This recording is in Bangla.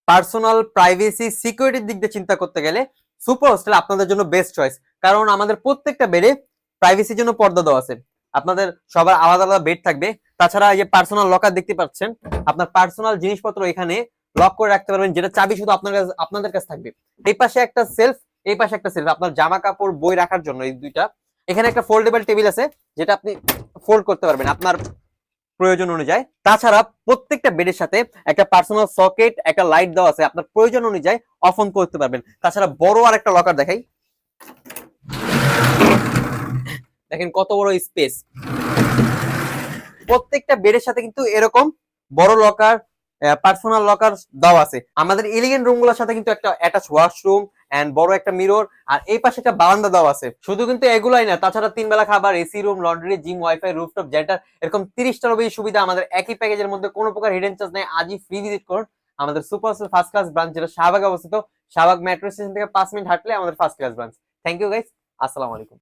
পার্সোনাল প্রাইভেসি সিকিউরিটির দিক দিয়ে চিন্তা করতে গেলে সুপার হোস্টেল আপনাদের জন্য বেস্ট চয়েস। কারণ আমাদের প্রত্যেকটা বেডে প্রাইভেসির জন্য পর্দা দেওয়া আছে। আপনাদের সবার আলাদা আলাদা বেড থাকবে। তাছাড়া এই যে পার্সোনাল লকার দেখতে পাচ্ছেন, আপনার পার্সোনাল জিনিসপত্র এখানে লক করে রাখতে পারবেন, যেটা চাবি শুধু আপনাদের কাছে থাকবে। এই পাশে একটা সেলফ, এই পাশে একটা সেলফ, আপনার জামা কাপড় বই রাখার জন্য এই দুইটা। এখানে একটা ফোল্ডেবল টেবিল আছে, যেটা আপনি ফোল্ড করতে পারবেন আপনার প্রয়োজন অনুযায়ী। তাছাড়া প্রত্যেকটা বেডের সাথে একটা পার্সোনাল সকেট, একটা লাইট দেওয়া আছে, আপনার প্রয়োজন অনুযায়ী অফ অন করতে পারবেন। তাছাড়া বড় আর একটা লকার দেখাই, দেখেন কত বড় স্পেস। প্রত্যেকটা বেডের সাথে কিন্তু এরকম বড় লকার, পার্সোনাল লকার দেওয়া আছে। আমাদের এলিগেন্ট রুম গুলোর সাথে কিন্তু একটা অ্যাটাচ ওয়াশরুম এন্ড বড় একটা মিরর, আর এই পাশে একটা বারান্দা দেওয়া আছে। শুধু কিন্তু এগুলাই না, তাছাড়া 3 বেলা খাবার, AC room, laundry, gym, wifi, rooftop generator, এরকম 30টারও বেশি সুবিধা আমাদের একই প্যাকেজের মধ্যে। কোনো প্রকার হিডেন চার্জ নেই। আজই ফ্রি ভিজিট করুন আমাদের সুপার ফার্স্ট ক্লাস ব্রাঞ্চ, যেটা শাহবাগে অবস্থিত। শাহবাগ মেট্রো স্টেশন থেকে 5 মিনিট হাঁটলে আমাদের first class branch. Thank you guys, আসসালামু আলাইকুম।